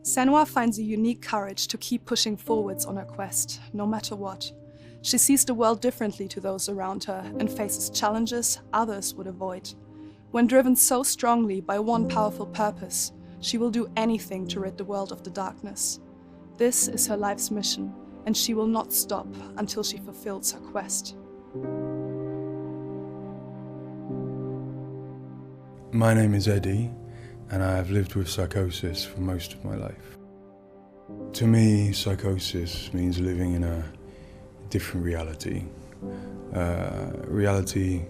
Senua finds a unique courage to keep pushing forwards on her quest, no matter what. She sees the world differently to those around her and faces challenges others would avoid. When driven so strongly by one powerful purpose, she will do anything to rid the world of the darkness. This is her life's mission, and she will not stop until she fulfills her quest. My name is Eddie, and I have lived with psychosis for most of my life. To me, psychosis means living in a different reality, a reality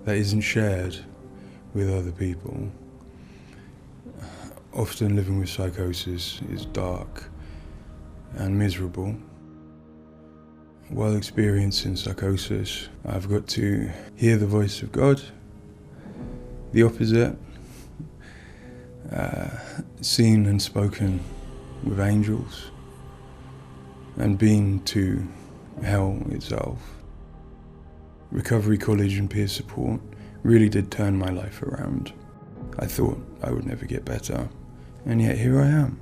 that isn't shared with other people. Often living with psychosis is dark and miserable. While experiencing psychosis, I've got to hear the voice of God, the opposite, seen and spoken with angels, and been to hell itself. Recovery college and peer support really did turn my life around. I thought I would never get better, and yet here I am.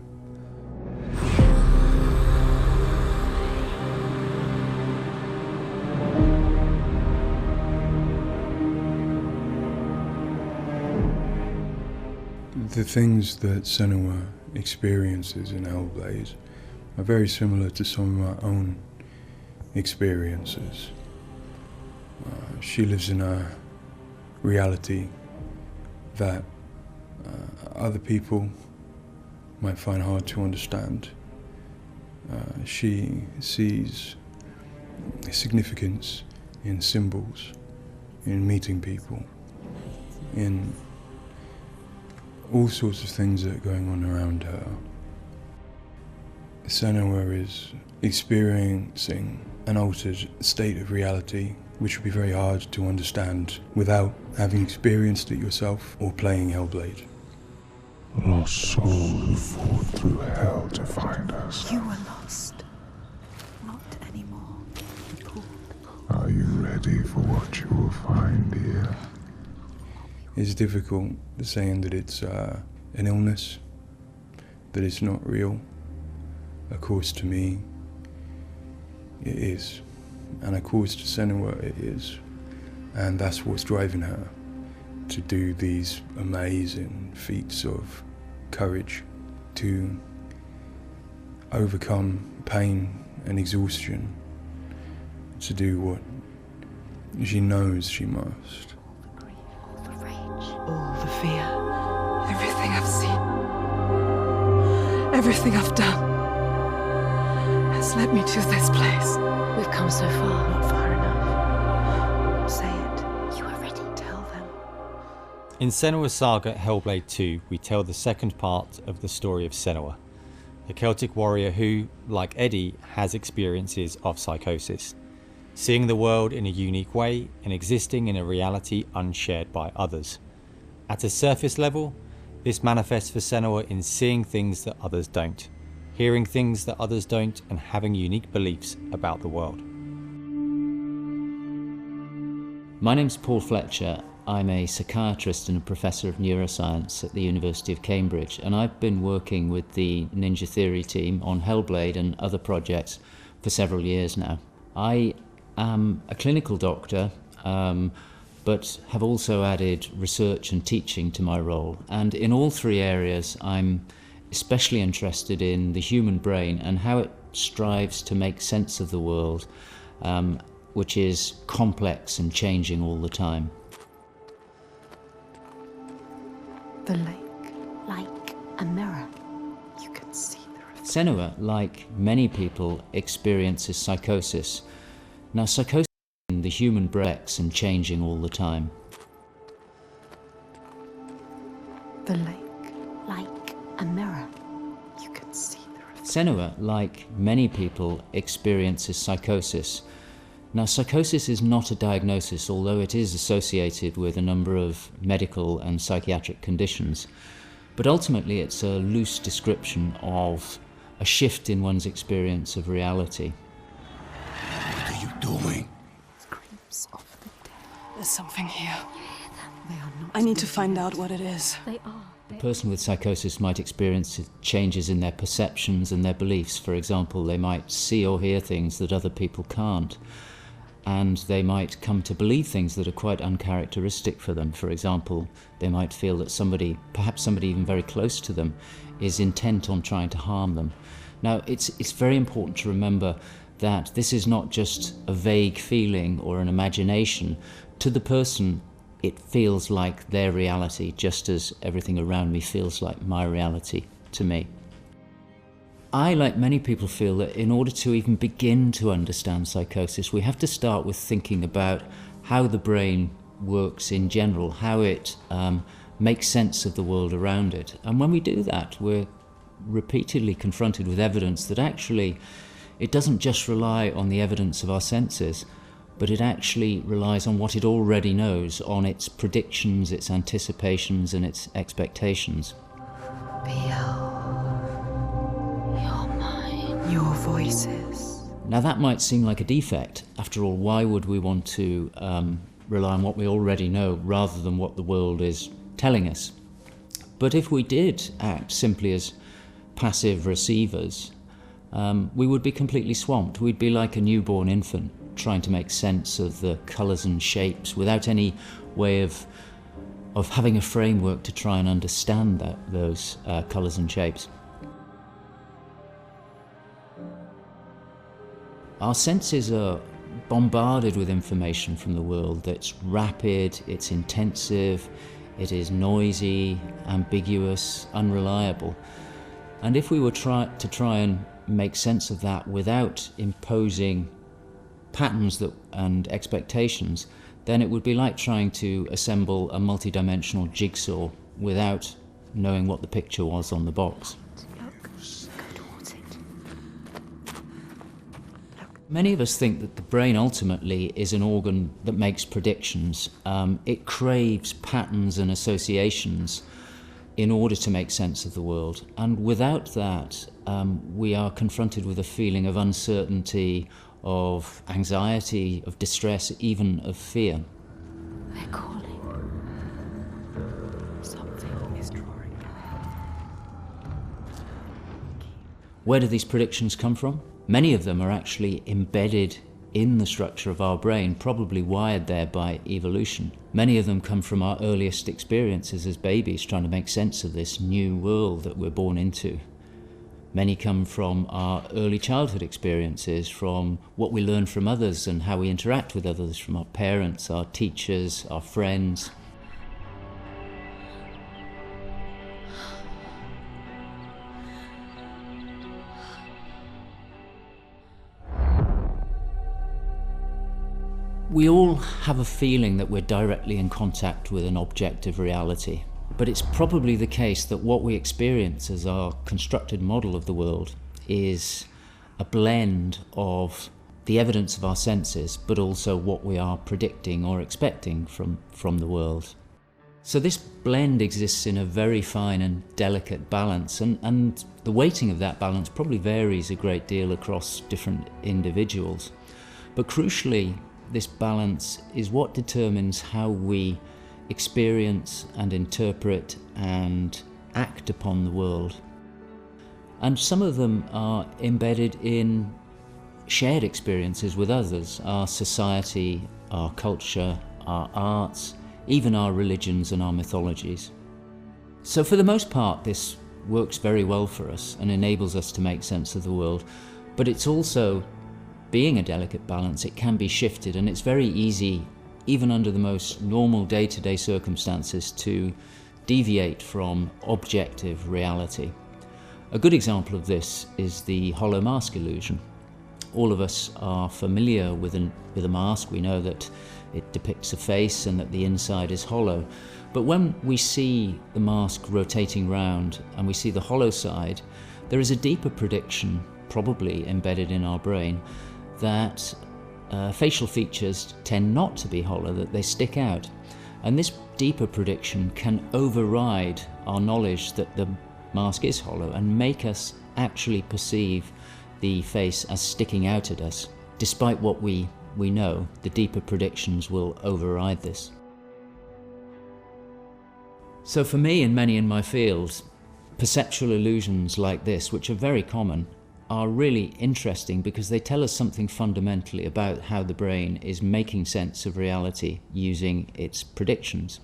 The things that Senua experiences in Hellblade are very similar to some of my own experiences. She lives in a reality that other people might find hard to understand. She sees significance in symbols, in meeting people, in all sorts of things that are going on around her. Senua is experiencing an altered state of reality which would be very hard to understand without having experienced it yourself or playing Hellblade. Lost soul who fought through hell to find us. You were lost. Not anymore. Are you ready for what you will find here? It's difficult saying that it's an illness, that it's not real. Of course, to me, it is. And of course, to Senua, it is. And that's what's driving her to do these amazing feats of courage, to overcome pain and exhaustion, to do what she knows she must. All the fear, everything I've seen, everything I've done has led me to this place. We've come so far, not far enough. Say it. You are ready. Tell them. In Senua's Saga, Hellblade II, we tell the second part of the story of Senua, a Celtic warrior who, like Eddie, has experiences of psychosis, seeing the world in a unique way and existing in a reality unshared by others. At a surface level, this manifests for Senua in seeing things that others don't, hearing things that others don't, and having unique beliefs about the world. My name's Paul Fletcher. I'm a psychiatrist and a professor of neuroscience at the University of Cambridge, and I've been working with the Ninja Theory team on Hellblade and other projects for several years now. I am a clinical doctor, but have also added research and teaching to my role. And in all three areas, I'm especially interested in the human brain and how it strives to make sense of the world, which is complex and changing all the time. The lake, like a mirror. You can see the reflection. Senua, like many people, experiences psychosis. Now, psychosis in the human brain and changing all the time. The lake, like a mirror. You can see the reflection. Senua, like many people, experiences psychosis. Now, psychosis is not a diagnosis, although it is associated with a number of medical and psychiatric conditions. But ultimately, it's a loose description of a shift in one's experience of reality. What are you doing? Screams of the dead. There's something here. They are not. I need to find out what it is. They are. A person with psychosis might experience changes in their perceptions and their beliefs. For example, they might see or hear things that other people can't, and they might come to believe things that are quite uncharacteristic for them. For example, they might feel that somebody, perhaps somebody even very close to them, is intent on trying to harm them. Now, it's very important to remember that this is not just a vague feeling or an imagination. To the person, it feels like their reality, just as everything around me feels like my reality to me. I, like many people, feel that in order to even begin to understand psychosis, we have to start with thinking about how the brain works in general, how it makes sense of the world around it. And when we do that, we're repeatedly confronted with evidence that actually it doesn't just rely on the evidence of our senses, but it actually relies on what it already knows, on its predictions, its anticipations, and its expectations. Your voices. Now that might seem like a defect. After all, why would we want to rely on what we already know rather than what the world is telling us? But if we did act simply as passive receivers, we would be completely swamped. We'd be like a newborn infant trying to make sense of the colours and shapes without any way of having a framework to try and understand those colours and shapes. Our senses are bombarded with information from the world that's rapid, it's intensive, it is noisy, ambiguous, unreliable. And if we were to try and make sense of that without imposing patterns and expectations, then it would be like trying to assemble a multi-dimensional jigsaw without knowing what the picture was on the box. Many of us think that the brain ultimately is an organ that makes predictions. It craves patterns and associations in order to make sense of the world. And without that, we are confronted with a feeling of uncertainty, of anxiety, of distress, even of fear. They're calling. Something is drawing back. Where do these predictions come from? Many of them are actually embedded in the structure of our brain, probably wired there by evolution. Many of them come from our earliest experiences as babies, trying to make sense of this new world that we're born into. Many come from our early childhood experiences, from what we learn from others and how we interact with others, from our parents, our teachers, our friends. We all have a feeling that we're directly in contact with an objective reality, but it's probably the case that what we experience as our constructed model of the world is a blend of the evidence of our senses, but also what we are predicting or expecting from the world. So this blend exists in a very fine and delicate balance, and the weighting of that balance probably varies a great deal across different individuals. But crucially, this balance is what determines how we experience and interpret and act upon the world. And some of them are embedded in shared experiences with others, our society, our culture, our arts, even our religions and our mythologies. So for the most part, this works very well for us and enables us to make sense of the world, but it's also, being a delicate balance, it can be shifted, and it's very easy, even under the most normal day-to-day circumstances, to deviate from objective reality. A good example of this is the hollow mask illusion. All of us are familiar with a mask. We know that it depicts a face and that the inside is hollow. But when we see the mask rotating round and we see the hollow side, there is a deeper prediction, probably embedded in our brain, that facial features tend not to be hollow, that they stick out. And this deeper prediction can override our knowledge that the mask is hollow and make us actually perceive the face as sticking out at us. Despite what we know, the deeper predictions will override this. So for me and many in my field, perceptual illusions like this, which are very common, are really interesting because they tell us something fundamentally about how the brain is making sense of reality using its predictions.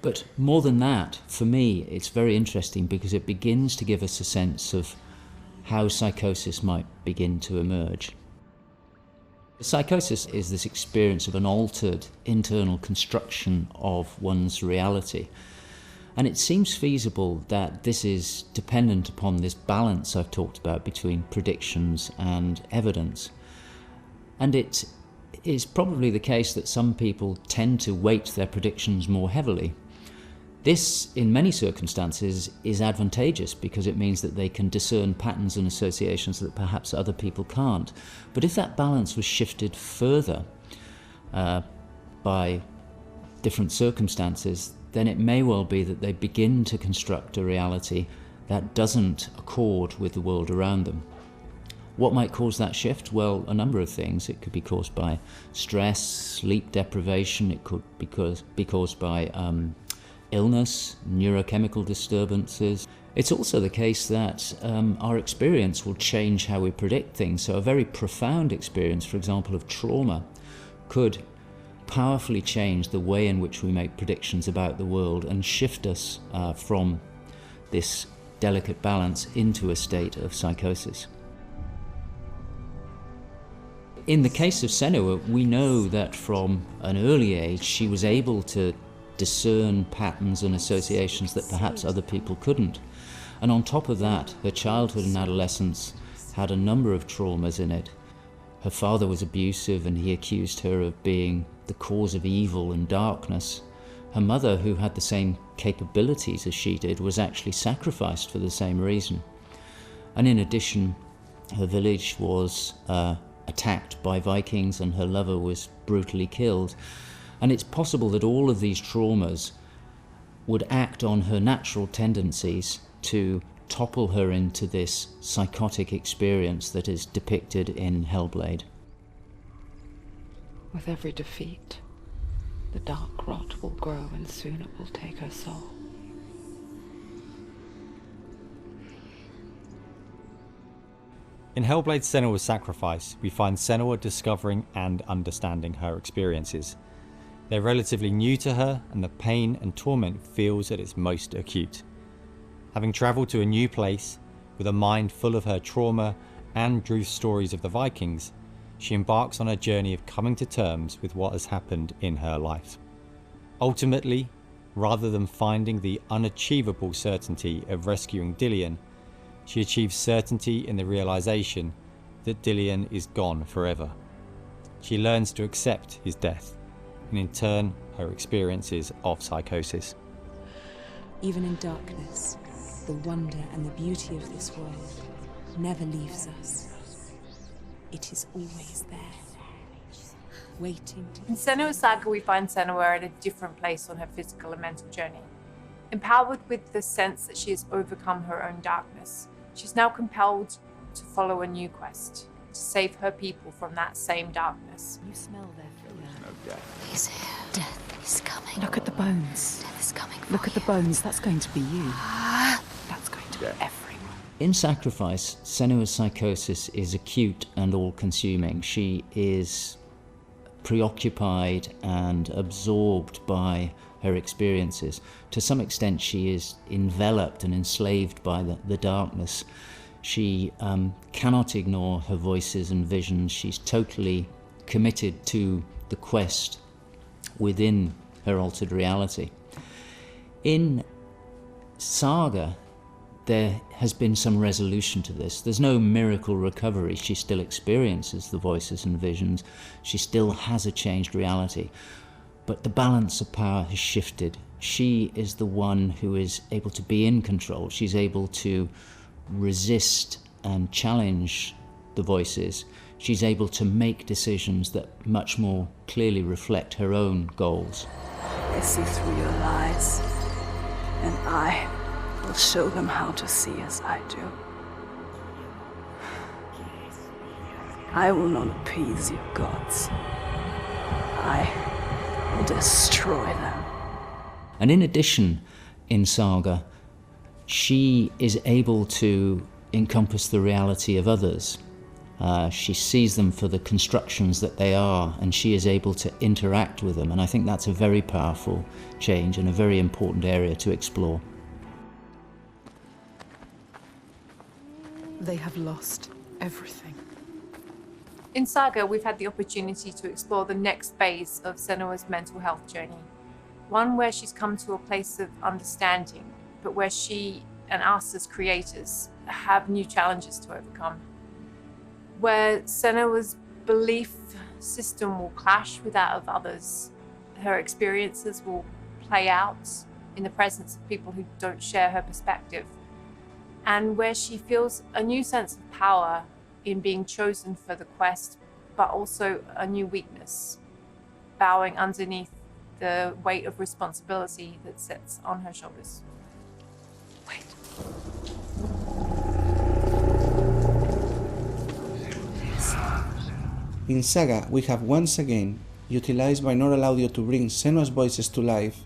But more than that, for me, it's very interesting because it begins to give us a sense of how psychosis might begin to emerge. Psychosis is this experience of an altered internal construction of one's reality. And it seems feasible that this is dependent upon this balance I've talked about between predictions and evidence. And it is probably the case that some people tend to weight their predictions more heavily. This, in many circumstances, is advantageous because it means that they can discern patterns and associations that perhaps other people can't. But if that balance was shifted further by different circumstances, then it may well be that they begin to construct a reality that doesn't accord with the world around them. What might cause that shift? Well, a number of things. It could be caused by stress, sleep deprivation. It could be caused by illness, neurochemical disturbances. It's also the case that our experience will change how we predict things. So a very profound experience, for example, of trauma, could powerfully change the way in which we make predictions about the world and shift us from this delicate balance into a state of psychosis. In the case of Senua, we know that from an early age she was able to discern patterns and associations that perhaps other people couldn't. And on top of that, her childhood and adolescence had a number of traumas in it. Her father was abusive and he accused her of being the cause of evil and darkness. Her mother, who had the same capabilities as she did, was actually sacrificed for the same reason. And in addition, her village was attacked by Vikings and her lover was brutally killed. And it's possible that all of these traumas would act on her natural tendencies to topple her into this psychotic experience that is depicted in Hellblade. With every defeat, the dark rot will grow and soon it will take her soul. In Hellblade Senua's Sacrifice, we find Senua discovering and understanding her experiences. They're relatively new to her, and the pain and torment feels at its most acute. Having travelled to a new place, with a mind full of her trauma and truth stories of the Vikings, she embarks on a journey of coming to terms with what has happened in her life. Ultimately, rather than finding the unachievable certainty of rescuing Dillion, she achieves certainty in the realisation that Dillion is gone forever. She learns to accept his death, and in turn, her experiences of psychosis. Even in darkness, the wonder and the beauty of this world never leaves us. It is always there, waiting to... In Senua's Saga, we find Senua at a different place on her physical and mental journey. Empowered with the sense that she has overcome her own darkness, she's now compelled to follow a new quest, to save her people from that same darkness. You smell their fear. He's here. Death is coming. Look at the bones. Death is coming. Look at the bones. That's going to be you. That's going to be everyone. In Sacrifice, Senua's psychosis is acute and all-consuming. She is preoccupied and absorbed by her experiences. To some extent, she is enveloped and enslaved by the darkness. She cannot ignore her voices and visions. She's totally committed to the quest within her altered reality. In Saga, there has been some resolution to this. There's no miracle recovery. She still experiences the voices and visions. She still has a changed reality. But the balance of power has shifted. She is the one who is able to be in control. She's able to resist and challenge the voices. She's able to make decisions that much more clearly reflect her own goals. They see through your lies, and I will show them how to see as I do. I will not appease your gods. I will destroy them. And in addition, in Saga, she is able to encompass the reality of others. She sees them for the constructions that they are, and she is able to interact with them. And I think that's a very powerful change and a very important area to explore. They have lost everything. In Saga, we've had the opportunity to explore the next phase of Senua's mental health journey. One where she's come to a place of understanding, but where she and us as creators have new challenges to overcome. Where Senua's belief system will clash with that of others. Her experiences will play out in the presence of people who don't share her perspective. And where she feels a new sense of power in being chosen for the quest, but also a new weakness, bowing underneath the weight of responsibility that sits on her shoulders. Wait. In Saga, we have once again utilized binaural audio to bring Senua's voices to life.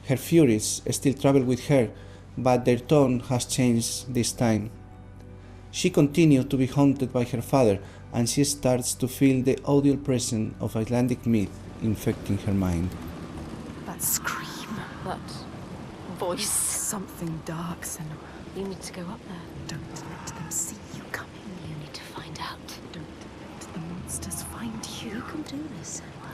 Her furies still travel with her, but their tone has changed this time. She continues to be haunted by her father, and she starts to feel the audible presence of Icelandic myth infecting her mind. That scream. That voice. Something dark, Senua. You need to go up there. Don't let them see you coming. You need to find out. Don't let the monsters find you. You can do this, Senua.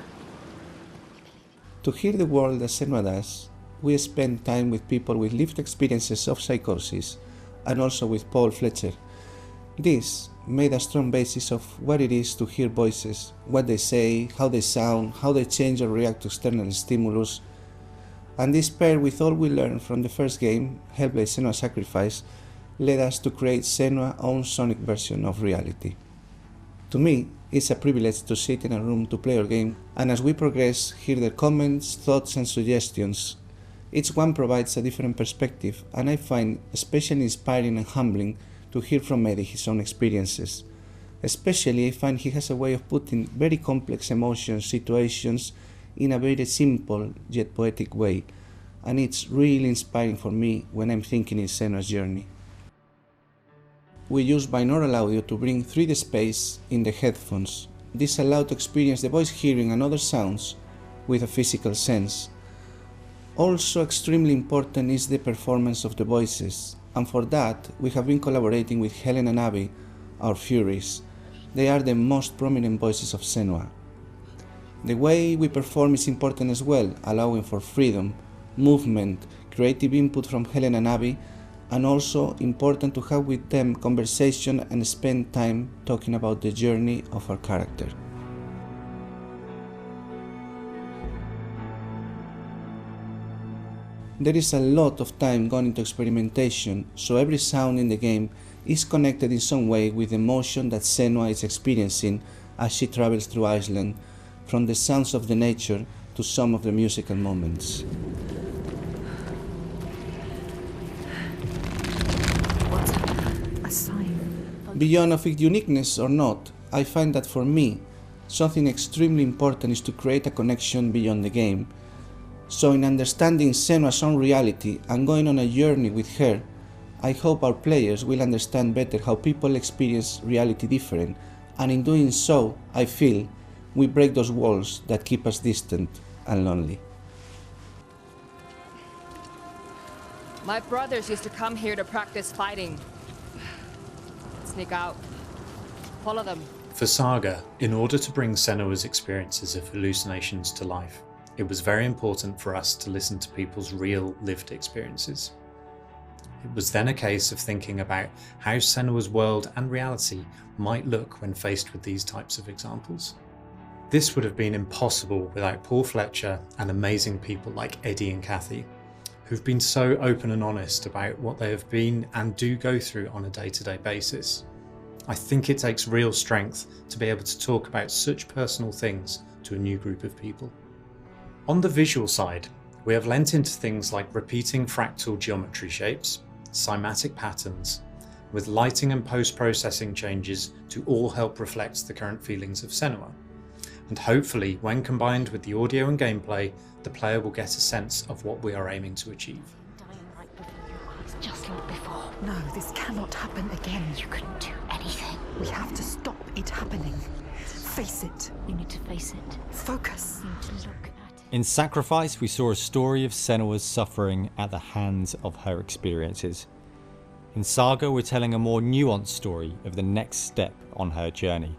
To hear the world as Senua does, we spend time with people with lived experiences of psychosis, and also with Paul Fletcher. This made a strong basis of what it is to hear voices, what they say, how they sound, how they change or react to external stimulus. And this paired with all we learned from the first game, Hellblade Senua's Sacrifice, led us to create Senua's own sonic version of reality. To me, it's a privilege to sit in a room to play our game, and as we progress, hear their comments, thoughts and suggestions. Each one provides a different perspective, and I find especially inspiring and humbling to hear from Eddie his own experiences. Especially, I find he has a way of putting very complex emotions, situations, in a very simple yet poetic way, and it's really inspiring for me when I'm thinking in Senua's journey. We use binaural audio to bring 3D space in the headphones. This allows to experience the voice hearing and other sounds with a physical sense. Also extremely important is the performance of the voices, and for that we have been collaborating with Helen and Abby, our Furies. They are the most prominent voices of Senua. The way we perform is important as well, allowing for freedom, movement, creative input from Helen and Abby, and also important to have with them conversation and spend time talking about the journey of our character. There is a lot of time gone into experimentation, so every sound in the game is connected in some way with the emotion that Senua is experiencing as she travels through Iceland, from the sounds of the nature to some of the musical moments. What's a sign? Beyond of its uniqueness or not, I find that for me, something extremely important is to create a connection beyond the game. So in understanding Senua's own reality and going on a journey with her, I hope our players will understand better how people experience reality different, and in doing so, I feel, we break those walls that keep us distant and lonely. My brothers used to come here to practice fighting. Sneak out. Follow them. For Saga, in order to bring Senua's experiences of hallucinations to life, it was very important for us to listen to people's real lived experiences. It was then a case of thinking about how Senua's world and reality might look when faced with these types of examples. This would have been impossible without Paul Fletcher and amazing people like Eddie and Kathy, who've been so open and honest about what they have been and do go through on a day-to-day basis. I think it takes real strength to be able to talk about such personal things to a new group of people. On the visual side, we have lent into things like repeating fractal geometry shapes, cymatic patterns, with lighting and post-processing changes to all help reflect the current feelings of Senua. and hopefully, when combined with the audio and gameplay, the player will get a sense of what we are aiming to achieve. Just like before. No, this cannot happen again. You couldn't do anything. We have to stop it happening. Face it. You need to face it. Focus. You need to look at it. In Sacrifice, we saw a story of Senua's suffering at the hands of her experiences. In Saga, we're telling a more nuanced story of the next step on her journey.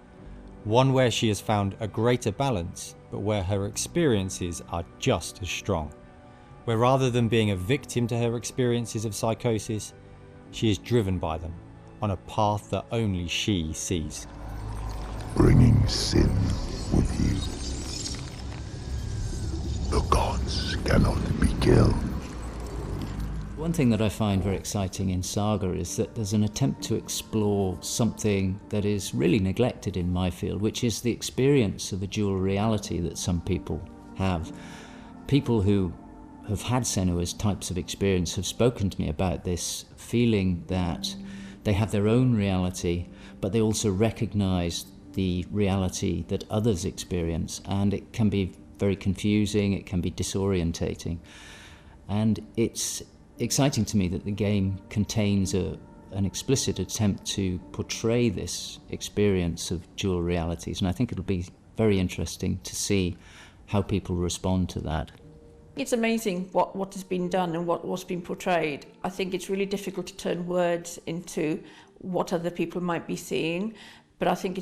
One where she has found a greater balance, but where her experiences are just as strong. Where rather than being a victim to her experiences of psychosis, she is driven by them on a path that only she sees. Bringing sin with you. The gods cannot be killed. One thing that I find very exciting in Saga is that there's an attempt to explore something that is really neglected in my field, which is the experience of a dual reality that some people have. People who have had Senua's types of experience have spoken to me about this feeling that they have their own reality, but they also recognize the reality that others experience, and it can be very confusing, it can be disorientating. And it's exciting to me that the game contains an explicit attempt to portray this experience of dual realities, and I think it'll be very interesting to see how people respond to that. It's amazing what has been done and what's been portrayed. I think it's really difficult to turn words into what other people might be seeing, but I think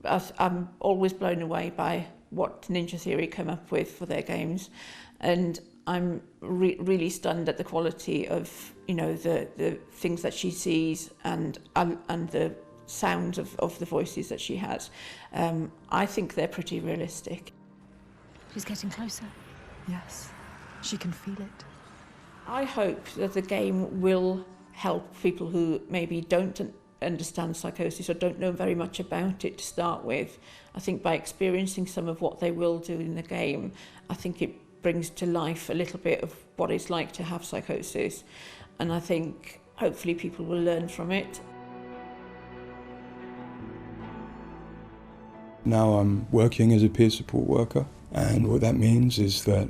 I'm always blown away by what Ninja Theory come up with for their games, and I'm really stunned at the quality of, you know, the things that she sees and the sounds of the voices that she has. I think they're pretty realistic. She's getting closer. Yes, she can feel it. I hope that the game will help people who maybe don't understand psychosis or don't know very much about it to start with. I think by experiencing some of what they will do in the game, I think it brings to life a little bit of what it's like to have psychosis, and I think hopefully people will learn from it. Now I'm working as a peer support worker, and what that means is that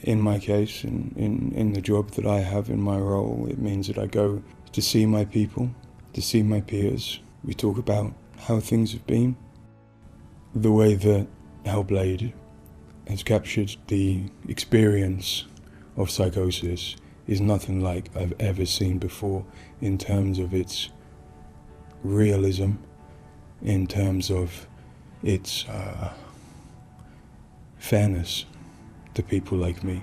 in my case, in the job that I have in my role, it means that I go to see my people, to see my peers. We talk about how things have been. The way that Hellblade has captured the experience of psychosis is nothing like I've ever seen before in terms of its realism, in terms of its fairness to people like me.